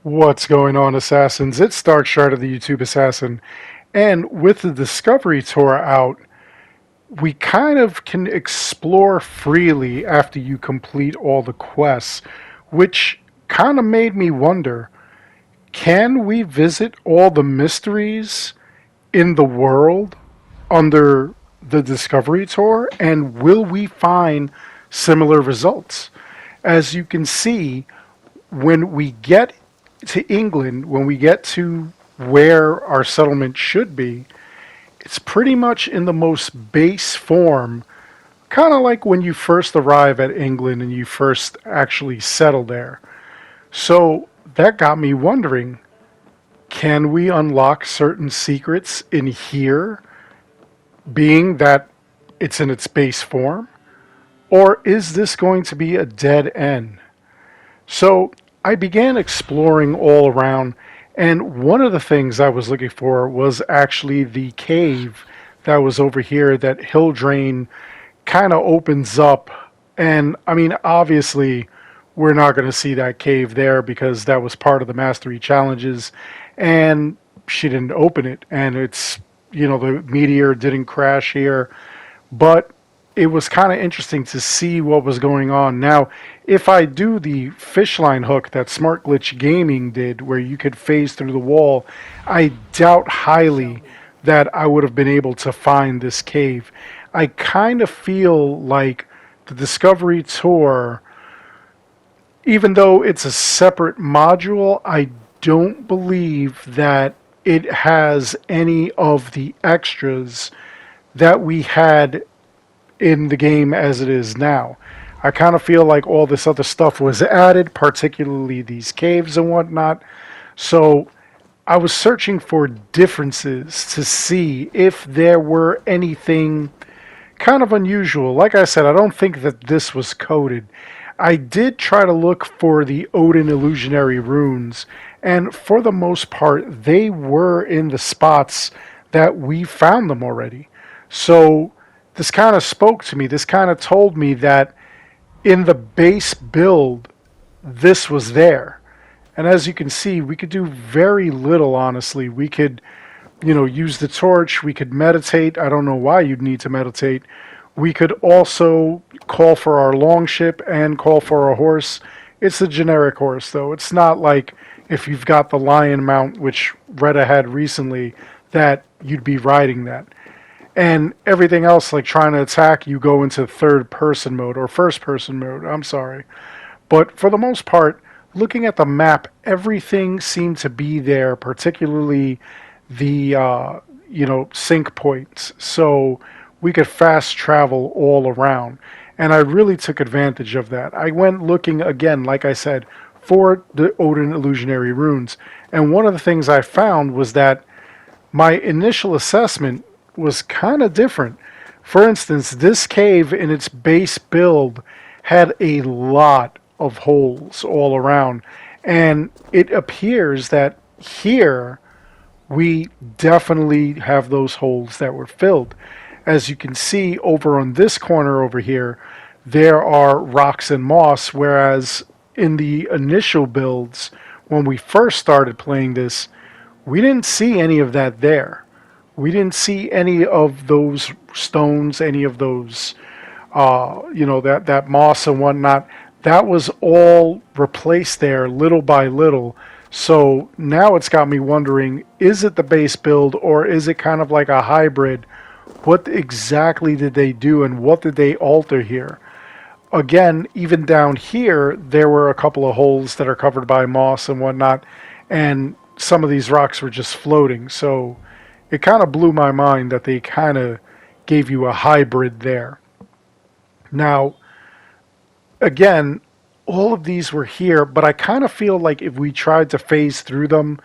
What's going on, Assassins? It's Dark Shard of the YouTube Assassin, and with the Discovery Tour out, we kind of can explore freely after you complete all the quests, which kind of made me wonder, can we visit all the mysteries in the world under the Discovery Tour, and will we find similar results? As you can see, when we get to England, when we get to where our settlement should be, it's pretty much in the most base form, kind of like when you first arrive at England and you first actually settle there. So that got me wondering, can we unlock certain secrets in here, being that it's in its base form? Or is this going to be a dead end? So I began exploring all around, and one of the things I was looking for was actually the cave that was over here that Hildrain kind of opens up. And I mean, obviously, we're not going to see that cave there because that was part of the mastery challenges, and she didn't open it. And it's, the meteor didn't crash here, but it was kind of interesting to see what was going on. Now, if I do the fishline hook that Smart Glitch Gaming did, where you could phase through the wall, I doubt highly that I would have been able to find this cave. I kind of feel like the Discovery Tour, even though it's a separate module, I don't believe that it has any of the extras that we had in the game as it is now. I kind of feel like all this other stuff was added, particularly these caves and whatnot. So I was searching for differences to see if there were anything kind of unusual. Like I said, I don't think that this was coded. I did try to look for the Odin illusionary runes, and for the most part, they were in the spots that we found them already. So this kind of spoke to me. This kind of told me that in the base build, this was there. And as you can see, we could do very little, honestly. We could, use the torch. We could meditate. I don't know why you'd need to meditate. We could also call for our longship and call for a horse. It's a generic horse, though. It's not like if you've got the lion mount, which Retta had recently, that you'd be riding that. And everything else, like trying to attack, you go into third person mode or first person mode. I'm sorry. But for the most part, looking at the map, everything seemed to be there, particularly the, sync points. So we could fast travel all around. And I really took advantage of that. I went looking again, like I said, for the Odin illusionary runes. And one of the things I found was that my initial assessment was kind of different. For instance, this cave in its base build had a lot of holes all around, and it appears that here we definitely have those holes that were filled. As you can see over on this corner over here, there are rocks and moss, whereas in the initial builds, when we first started playing this, we didn't see any of that there. We didn't see any of those stones, any of those, that moss and whatnot. That was all replaced there little by little. So now it's got me wondering, is it the base build or is it kind of like a hybrid? What exactly did they do and what did they alter here? Again, even down here, there were a couple of holes that are covered by moss and whatnot, and some of these rocks were just floating. So it kind of blew my mind that they kind of gave you a hybrid there. Now, again, all of these were here, but I kind of feel like if we tried to phase through them,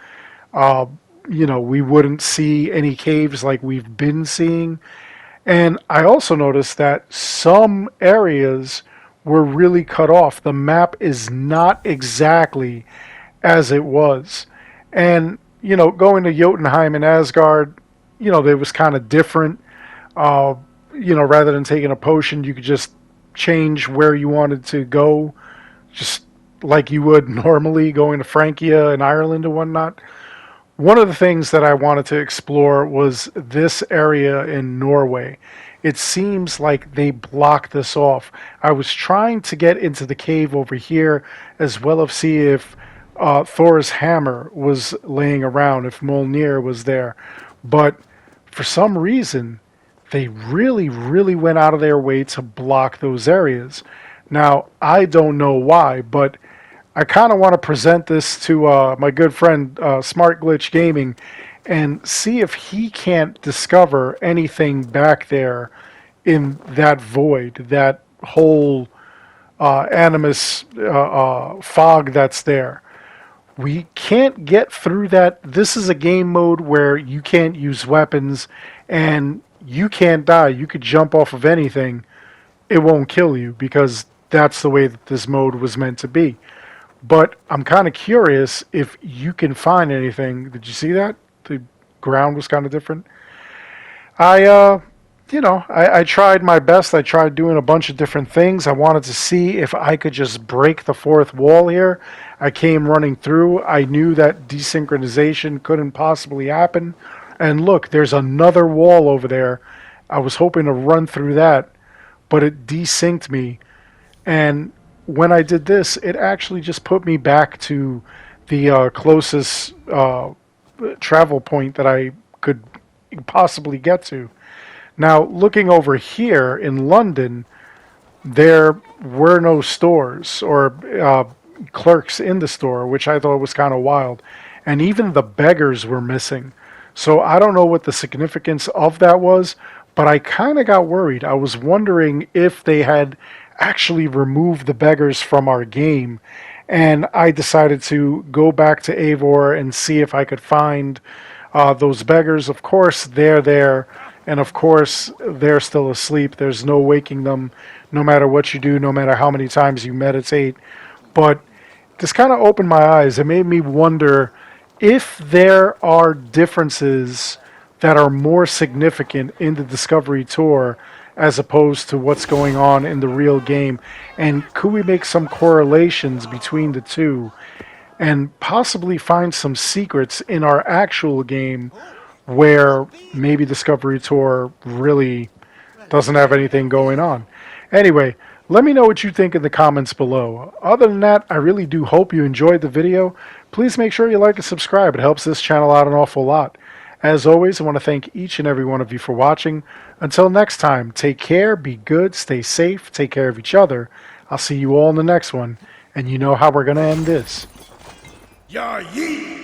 we wouldn't see any caves like we've been seeing. And I also noticed that some areas were really cut off. The map is not exactly as it was. And going to Jotunheim and Asgard, it was kind of different. Rather than taking a potion, you could just change where you wanted to go. Just, like you would normally going to Francia and Ireland and whatnot. One of the things that I wanted to explore was this area in Norway. It seems like they blocked this off. I was trying to get into the cave over here as well as see if Thor's hammer was laying around, if Mjolnir was there. But for some reason, they really, really went out of their way to block those areas. Now, I don't know why, but I kind of want to present this to my good friend Smart Glitch Gaming and see if he can't discover anything back there in that void, that whole animus fog that's there. We can't get through that. This is a game mode where you can't use weapons and you can't die. You could jump off of anything. It won't kill you because that's the way that this mode was meant to be. But I'm kind of curious if you can find anything. Did you see that? The ground was kind of different. I tried my best. I tried doing a bunch of different things. I wanted to see if I could just break the fourth wall here. I came running through. I knew that desynchronization couldn't possibly happen. And look, there's another wall over there. I was hoping to run through that, but it desynced me. And when I did this, it actually just put me back to the closest travel point that I could possibly get to. Now, looking over here in London, there were no stores or clerks in the store, which I thought was kind of wild. And even the beggars were missing. So I don't know what the significance of that was, but I kind of got worried. I was wondering if they had actually removed the beggars from our game. And I decided to go back to Eivor and see if I could find those beggars. Of course, they're there. And of course, they're still asleep. There's no waking them, no matter what you do, no matter how many times you meditate. But this kind of opened my eyes. It made me wonder if there are differences that are more significant in the Discovery Tour as opposed to what's going on in the real game. And could we make some correlations between the two and possibly find some secrets in our actual game where maybe Discovery Tour really doesn't have anything going on. Anyway, let me know what you think in the comments below. Other than that, I really do hope you enjoyed the video. Please make sure you like and subscribe. It helps this channel out an awful lot. As always, I want to thank each and every one of you for watching. Until next time, take care, be good, stay safe, take care of each other. I'll see you all in the next one, and you know how we're going to end this. Ya ye!